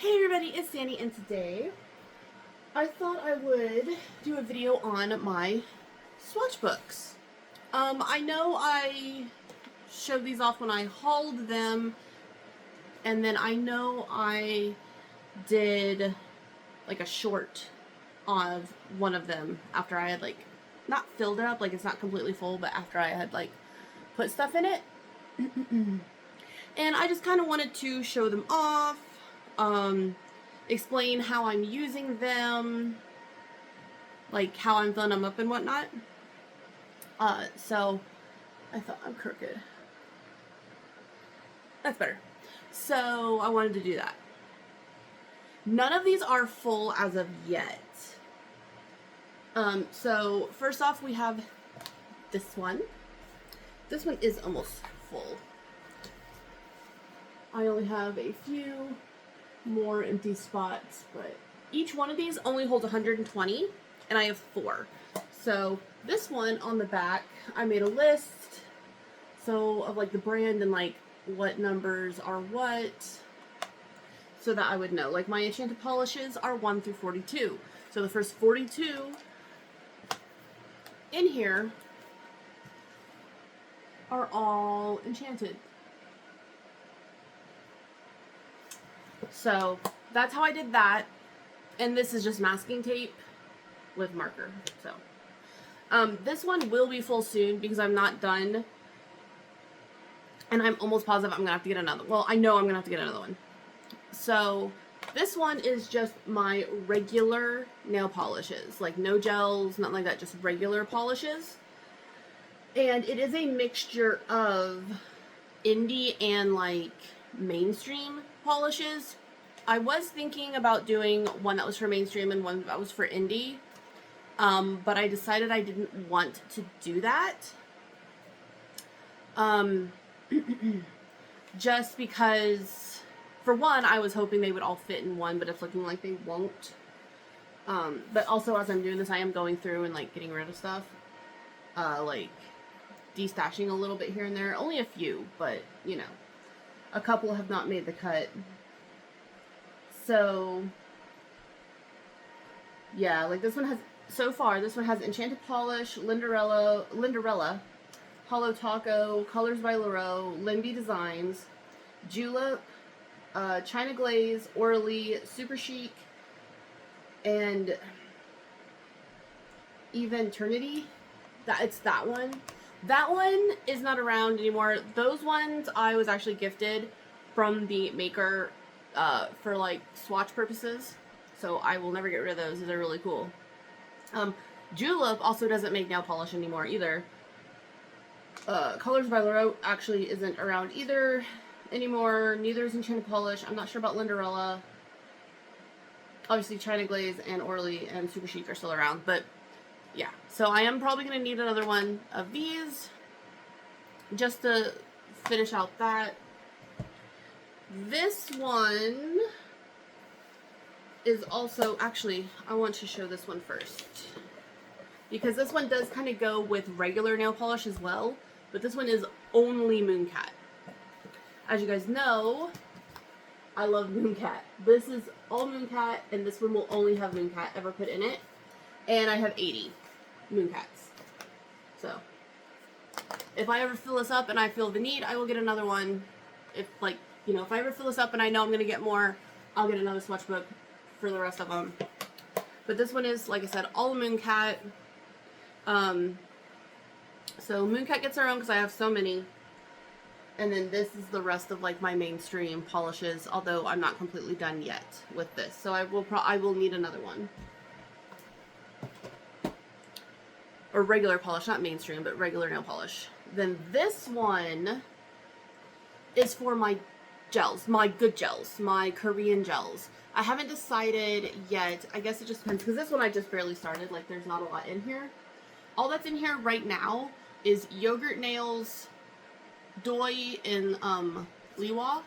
Hey everybody, it's Sandy, and today I thought I would do a video on my swatch books. I know I showed these off when I hauled them, and then I know I did like a short of one of them after I had not filled it up, like it's not completely full, but after I had put stuff in it. And I just kind of wanted to show them off, explain how I'm using them, like how I'm filling them up and whatnot. So I thought I'm crooked. That's better. So I wanted to do that. None of these are full as of yet. So first off, we have this one. This one is almost full. I only have a few more empty spots, but each one of these only holds 120, and I have 4. So this one on the back, I made a list of the brand and what numbers are what, so that I would know. Like my enchanted polishes are 1 through 42. So the first 42 in here are all enchanted. So that's how I did that, and this is just masking tape with marker. So this one will be full soon because I'm not done, and I'm almost positive I'm gonna have to get another. Well, I know I'm gonna have to get another one. So this one is just my regular nail polishes, like no gels, nothing like that, just regular polishes, and it is a mixture of indie and mainstream polishes. I was thinking about doing one that was for mainstream and one that was for indie, but I decided I didn't want to do that, just because, for one, I was hoping they would all fit in one, but it's looking like they won't. But also, as I'm doing this, I am going through and getting rid of stuff, destashing a little bit here and there. Only a few, but you know, a couple have not made the cut. So yeah, this one has, so far, this one has Enchanted Polish, Linderella, Hollow Taco, Colors by Leroux, Limby Designs, Julep, China Glaze, Orly, Super Chic, and Eternity. It's that one. That one is not around anymore. Those ones I was actually gifted from the maker for swatch purposes, so I will never get rid of those. They're really cool. Julep also doesn't make nail polish anymore either. Colors by Leroux actually isn't around either anymore. Neither is Enchanted Polish. I'm not sure about Linderella. Obviously China Glaze and Orly and Super Chic are still around, but yeah. So I am probably going to need another one of these just to finish out that. This one is also, actually, I want to show this one first, because this one does kind of go with regular nail polish as well, but this one is only Mooncat. As you guys know, I love Mooncat. This is all Mooncat, and this one will only have Mooncat ever put in it, and I have 80 Mooncats. So if I ever fill this up and I feel the need, I will get another one. If if I ever fill this up and I know I'm going to get more, I'll get another swatch book for the rest of them. But this one is, like I said, all Mooncat. So Mooncat gets her own because I have so many. And then this is the rest of my mainstream polishes, although I'm not completely done yet with this. So I will need another one. Or regular polish, not mainstream, but regular nail polish. Then this one is for my gels, my good gels, my Korean gels. I haven't decided yet. I guess it just depends, because this one I just barely started. There's not a lot in here. All that's in here right now is Yogurt Nails, Doi, and Liwa.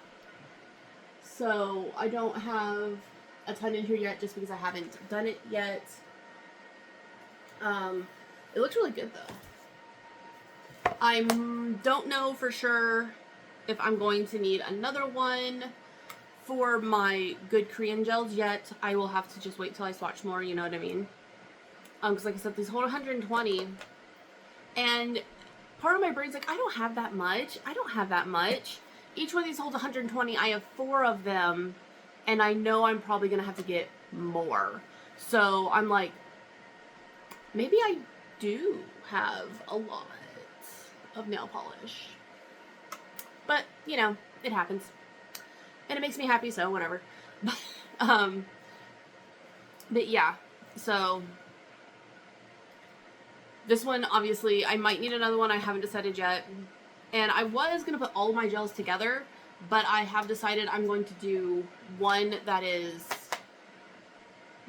So I don't have a ton in here yet, just because I haven't done it yet. It looks really good though. I don't know for sure if I'm going to need another one for my good Korean gels yet. I will have to just wait till I swatch more, you know what I mean? Because like I said, these hold 120, and part of my brain's like, I don't have that much. I don't have that much. Each one of these holds 120. I have 4 of them, and I know I'm probably going to have to get more. So I'm like, maybe I do have a lot of nail polish. But, you know, it happens. And it makes me happy, so whatever. But yeah, so this one, obviously, I might need another one. I haven't decided yet. And I was going to put all of my gels together, but I have decided I'm going to do one that is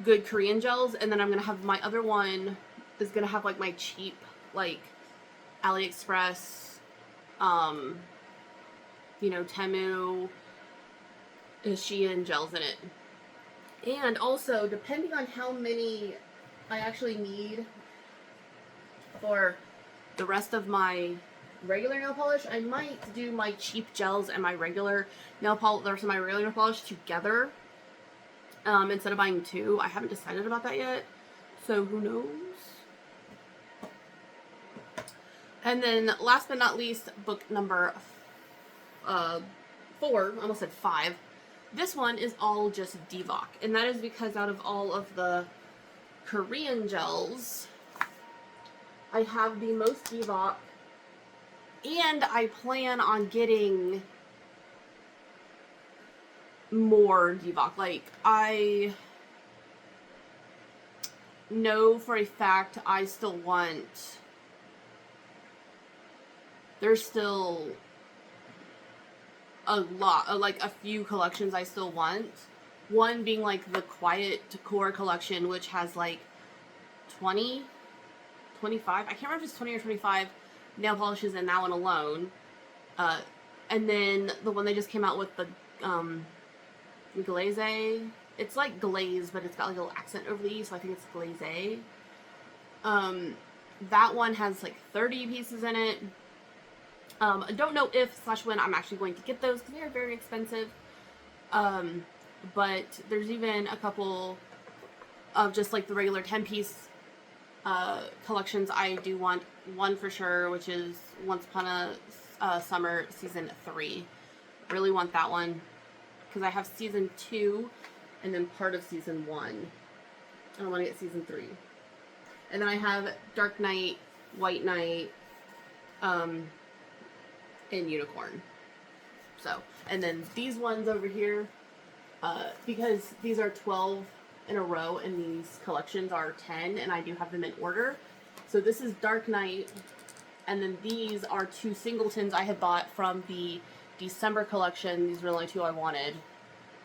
good Korean gels, and then I'm going to have my other one is going to have, like, my cheap, like, AliExpress, you know, Temu, Shein gels in it. And also, depending on how many I actually need for the rest of my regular nail polish, I might do my cheap gels and my regular nail polish, the rest of my regular nail polish together, instead of buying 2. I haven't decided about that yet, so who knows. And then last but not least, book number 4, I almost said 5. This one is all just Divock, and that is because out of all of the Korean gels, I have the most Divock, and I plan on getting more Divock. Like, I know for a fact I still want, there's still a lot, like a few collections I still want. One being like the Quiet Core collection, which has like 20, 25, I can't remember if it's 20 or 25 nail polishes in that one alone. And then the one they just came out with, the glaze. It's like glaze, but it's got like a little accent over the E, so I think it's glaze. That one has like 30 pieces in it. I don't know if / when I'm actually going to get those, because they are very expensive. But there's even a couple of just like the regular 10-piece collections. I do want one for sure, which is Once Upon a Summer Season 3. Really want that one, because I have Season 2 and then part of Season 1. I want to get Season 3. And then I have Dark Knight, White Knight, and Unicorn. So, and then these ones over here, because these are 12 in a row and these collections are 10, and I do have them in order. So this is Dark Knight, and then these are 2 singletons I had bought from the December collection. These were the only 2 I wanted.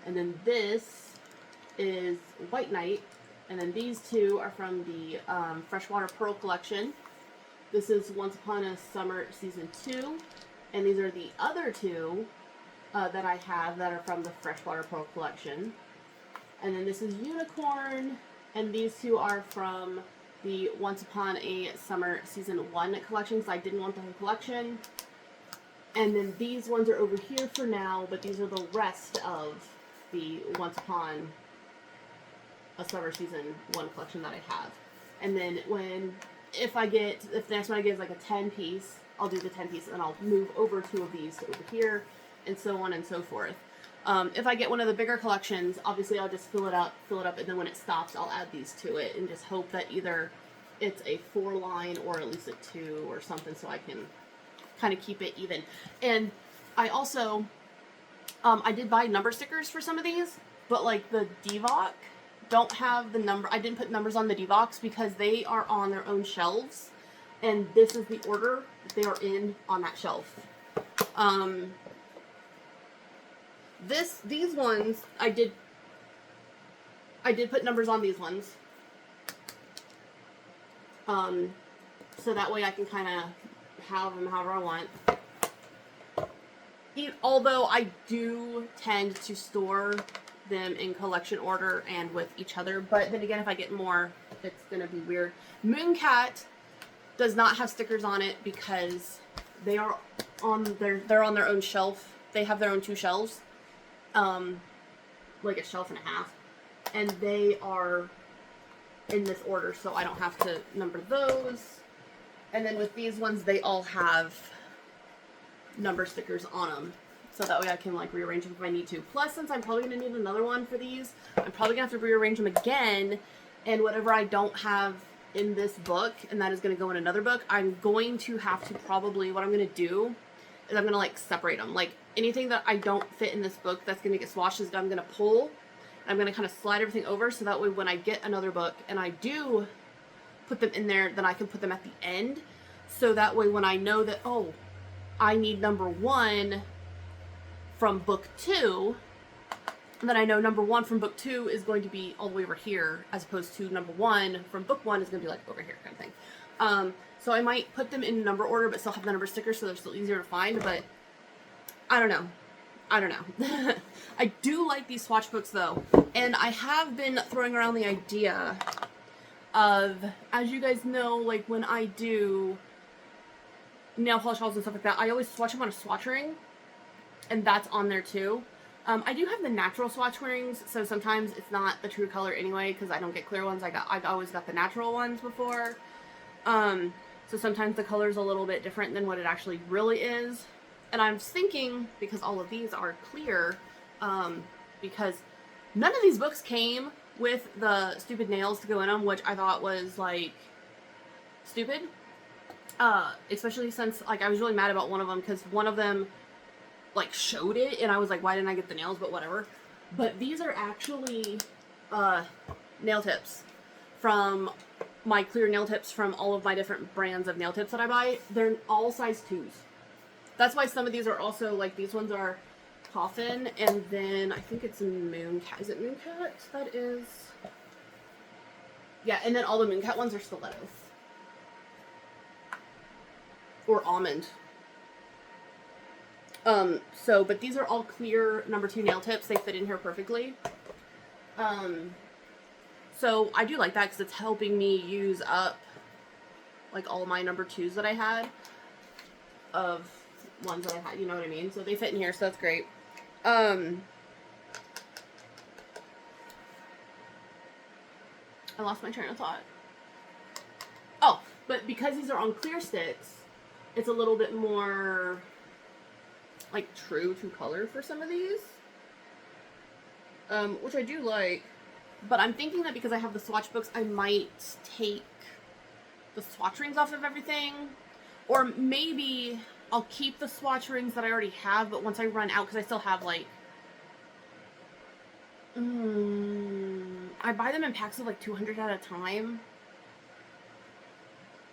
And then this is White Knight, and then these 2 are from the Freshwater Pearl collection. This is Once Upon a Summer Season 2, and these are the other 2 that I have that are from the Freshwater Pearl collection. And then this is Unicorn, and these 2 are from the Once Upon a Summer Season 1 collection, so I didn't want the whole collection. And then these ones are over here for now, but these are the rest of the Once Upon a Summer Season 1 collection that I have. And then if the next one I get is like a 10-piece, I'll do the 10-piece, and I'll move over 2 of these to over here, and so on and so forth. If I get one of the bigger collections, obviously I'll just fill it up, and then when it stops, I'll add these to it, and just hope that either it's a 4-line or at least a 2 or something, so I can kind of keep it even. And I also, I did buy number stickers for some of these, but like the Divock don't have the number. I didn't put numbers on the Divocks because they are on their own shelves, and this is the order they are in on that shelf. These ones, I did put numbers on these ones. So that way I can kind of have them however I want. Although I do tend to store them in collection order and with each other, but then again, if I get more, it's gonna be weird. Mooncat does not have stickers on it because they're on their own shelf. They have their own 2 shelves. like a shelf and a half, and they are in this order, so I don't have to number those. And then with these ones, they all have number stickers on them, so that way I can like rearrange them if I need to. Plus, since I'm probably going to need another one for these, I'm probably going to have to rearrange them again, and whatever I don't have in this book, and that is going to go in another book, I'm going to have to probably, what I'm going to do is I'm going to like separate them. Like anything that I don't fit in this book that's going to get swatched is I'm going to pull. I'm going to kind of slide everything over, so that way when I get another book and I do put them in there, then I can put them at the end. So that way when I know that, oh, I need number 1 from book 2, and then I know number 1 from book 2 is going to be all the way over here, as opposed to number 1 from book 1 is going to be like over here kind of thing. So I might put them in number order, but still have the number stickers so they're still easier to find, but I don't know. I do like these swatch books though, and I have been throwing around the idea of, as you guys know, like when I do nail polish hauls and stuff like that, I always swatch them on a swatch ring, and that's on there too. I do have the natural swatch rings, so sometimes it's not the true color anyway, because I don't get clear ones. I always got the natural ones before. So sometimes the color's a little bit different than what it actually really is. And I'm thinking, because all of these are clear, because none of these books came with the stupid nails to go in them, which I thought was, like, stupid. Especially since, like, I was really mad about one of them, because one of them, like, showed it, and I was like, why didn't I get the nails, but whatever. But these are actually, nail tips from my clear nail tips from all of my different brands of nail tips that I buy. They're all size 2s. That's why some of these are also, like, these ones are Coffin, and then I think it's Mooncat. Is it Mooncat? That is... Yeah, and then all the Mooncat ones are Stilettos. Or Almond. But these are all clear number 2 nail tips. They fit in here perfectly. So I do like that because it's helping me use up, like, all my number 2s that I had of ones that I had, you know what I mean? So they fit in here, so that's great. I lost my train of thought. Oh, but because these are on clear sticks, it's a little bit more, like, true to color for some of these. Which I do like. But I'm thinking that because I have the swatch books, I might take the swatch rings off of everything. Or maybe I'll keep the swatch rings that I already have, but once I run out, because I still have, like, I buy them in packs of, like, 200 at a time.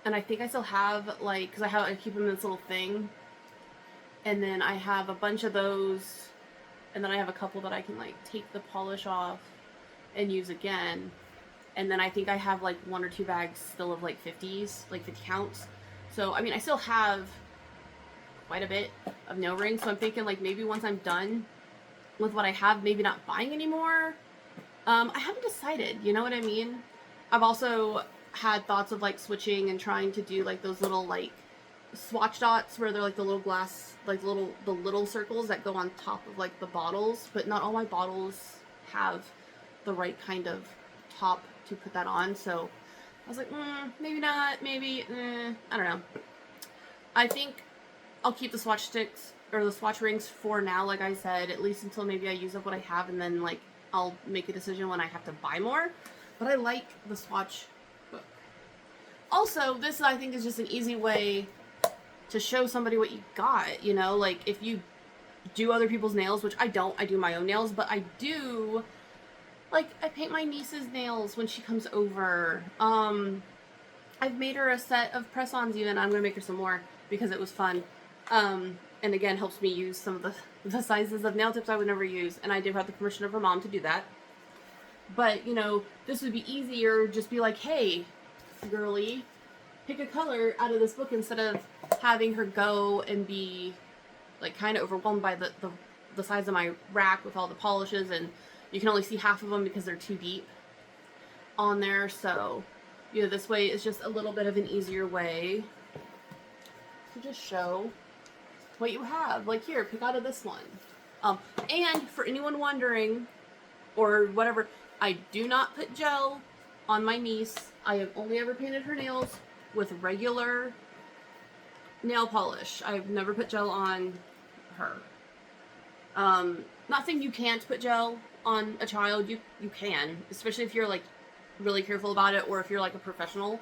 And I think I still have, like, because I keep them in this little thing. And then I have a bunch of those. And then I have a couple that I can, like, take the polish off and use again. And then I think I have, like, 1 or 2 bags still of, like, 50s, like 50 counts. So, I mean, I still have quite a bit of nail rings. So I'm thinking, like, maybe once I'm done with what I have, maybe not buying anymore. I haven't decided, you know what I mean? I've also had thoughts of, like, switching and trying to do, like, those little, like, swatch dots where they're, like, the little glass, like, the little circles that go on top of, like, the bottles. But not all my bottles have the right kind of top to put that on. So I was like, maybe not, maybe, I don't know. I think I'll keep the swatch sticks, or the swatch rings for now, like I said, at least until maybe I use up what I have, and then, like, I'll make a decision when I have to buy more. But I like the swatch book. Also, this, I think, is just an easy way to show somebody what you got, you know? Like, if you do other people's nails, which I don't, I do my own nails, but I do, like, I paint my niece's nails when she comes over. I've made her a set of press-ons even. I'm gonna make her some more because it was fun. And again, helps me use some of the sizes of nail tips I would never use. And I did have the permission of her mom to do that. But, you know, this would be easier. Just be like, hey, girly, pick a color out of this book instead of having her go and be, like, kind of overwhelmed by the size of my rack with all the polishes. And you can only see half of them because they're too deep on there. So, you know, this way is just a little bit of an easier way to just show what you have. Like, here, pick out of this one. And for anyone wondering, or whatever. I do not put gel on my niece. I have only ever painted her nails with regular nail polish. I've never put gel on her. Not saying you can't put gel on a child. You can, especially if you're like really careful about it, or if you're like a professional.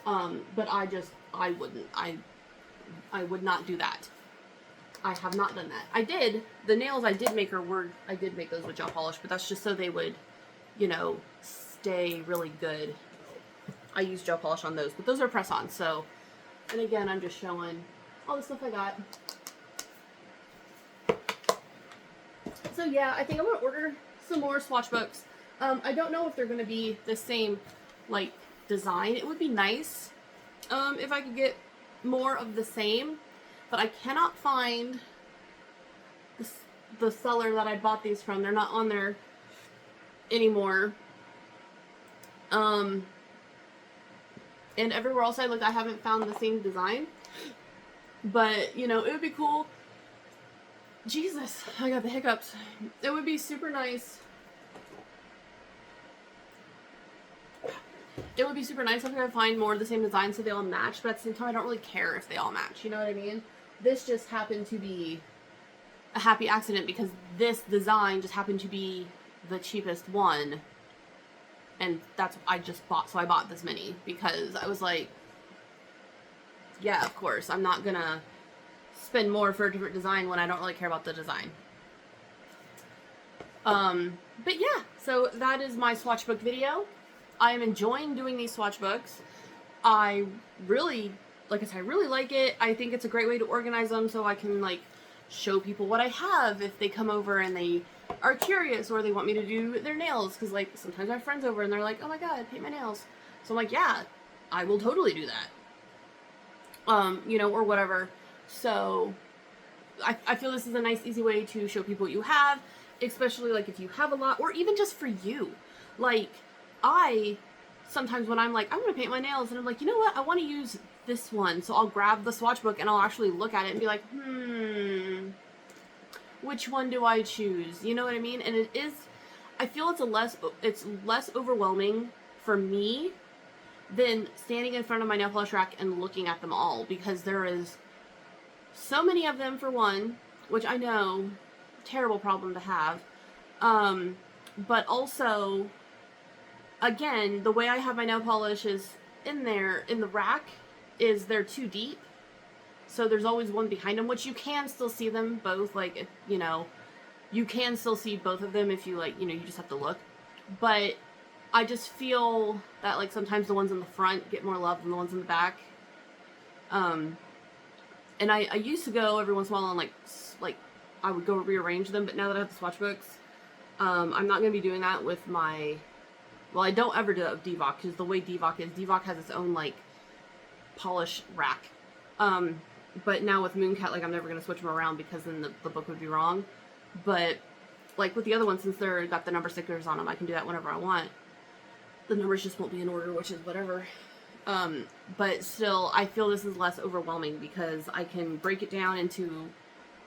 But I wouldn't. I would not do that. I have not done that. I did. The nails I did make I did make those with gel polish, but that's just so they would, you know, stay really good. I use gel polish on those, but those are press-on, so. And again, I'm just showing all the stuff I got. So yeah, I think I'm gonna order some more swatch books. I don't know if they're gonna be the same, like, design. It would be nice if I could get more of the same, but I cannot find the seller that I bought these from. They're not on there anymore. And everywhere else I looked, I haven't found the same design. But, you know, it would be cool. Jesus, I got the hiccups. It would be super nice. It would be super nice if I could find more of the same design so they all match, but at the same time, I don't really care if they all match. You know what I mean? This just happened to be a happy accident because this design just happened to be the cheapest one. And that's what I just bought. So I bought this many because I was like, yeah, of course. I'm not gonna spend more for a different design when I don't really care about the design. But yeah, so that is my swatch book video. I am enjoying doing these swatch books. I really, like I said, I really like it. I think it's a great way to organize them so I can like show people what I have if they come over and they are curious or they want me to do their nails, because like sometimes I have friends over and they're like, oh my god, paint my nails. So I'm like, yeah, I will totally do that. You know, or whatever. So I feel this is a nice easy way to show people what you have, especially like if you have a lot, or even just for you. Like I sometimes when I'm like, I'm gonna paint my nails, and I'm like, you know what, I want to use this one, so I'll grab the swatch book and I'll actually look at it and be like, which one do I choose? You know what I mean? And it is, I feel it's less overwhelming for me than standing in front of my nail polish rack and looking at them all, because there is so many of them for one, which I know, terrible problem to have. But also, again, the way I have my nail polish is in there, in the rack, is they're too deep. So there's always one behind them, which you can still see them both, like, you know, you can still see both of them if you, like, you know, you just have to look. But I just feel that, like, sometimes the ones in the front get more love than the ones in the back. And I used to go every once in a while and, like, I would go rearrange them, but now that I have the swatch books, I'm not going to be doing that with my, well, I don't ever do that with Divock, because the way Divock has its own, like, polish rack. But now with Mooncat, like, I'm never going to switch them around because then the book would be wrong. But, like, with the other ones, since they're got the number stickers on them, I can do that whenever I want. The numbers just won't be in order, which is whatever. But still, I feel this is less overwhelming because I can break it down into,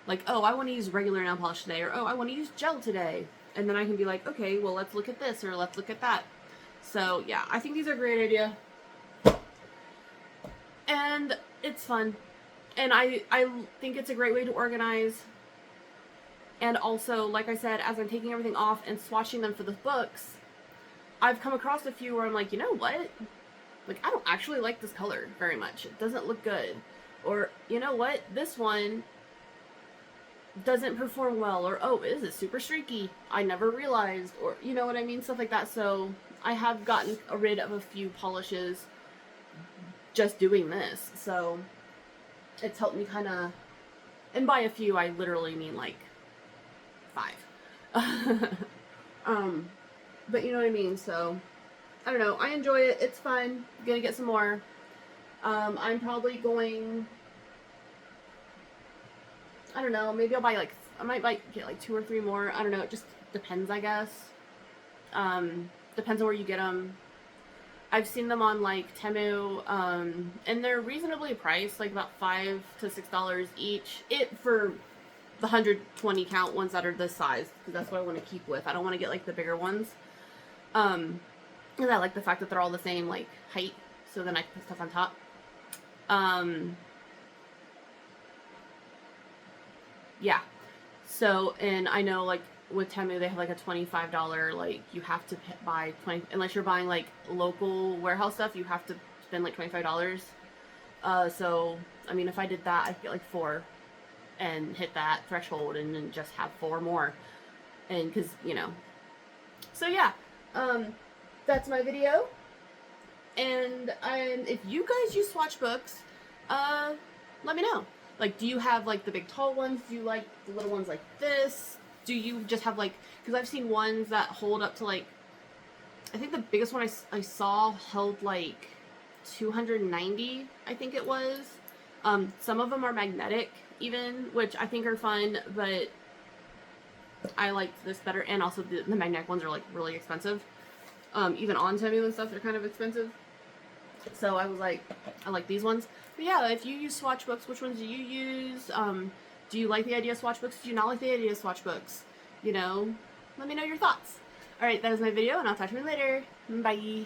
like, oh, I want to use regular nail polish today, or oh, I want to use gel today. And then I can be like, okay, well, let's look at this, or let's look at that. So, yeah, I think these are a great idea. And it's fun. And I think it's a great way to organize. And also, like I said, as I'm taking everything off and swatching them for the books, I've come across a few where I'm like, you know what? Like, I don't actually like this color very much. It doesn't look good. Or, you know what? This one doesn't perform well. Or, oh, is it super streaky? I never realized. Or, you know what I mean? Stuff like that. So, I have gotten rid of a few polishes just doing this. So, it's helped me kind of, and by a few, I literally mean like 5. But you know what I mean, so, I don't know, I enjoy it, it's fun, I'm gonna get some more. I'm probably going, I don't know, maybe I'll buy like, I might get like 2 or 3 more, I don't know, it just depends, I guess. Depends on where you get them. I've seen them on like Temu, and they're reasonably priced, like about $5 to $6 each. For the 120 count ones that are this size, because that's what I want to keep with. I don't want to get like the bigger ones. Because I like the fact that they're all the same like height, so then I can put stuff on top. Yeah. So, and I know like with Temu they have like a $25, like you have to buy 20, unless you're buying like local warehouse stuff, you have to spend like $25. So I mean, if I did that, I'd get like 4 and hit that threshold and then just have 4 more. And because, you know, so yeah, that's my video. And if you guys use swatchbooks, let me know. Like, do you have like the big tall ones? Do you like the little ones like this? Do you just have like, because I've seen ones that hold up to like, I think the biggest one I saw held like 290, I think it was. Some of them are magnetic even, which I think are fun, but I like this better. And also the magnetic ones are like really expensive. Even on Temu and stuff, they're kind of expensive. So I was like, I like these ones. But yeah, if you use swatchbooks, which ones do you use? Do you like the idea of swatchbooks? Do you not like the idea of swatchbooks? You know, let me know your thoughts. Alright, that is my video, and I'll talk to you later. Bye.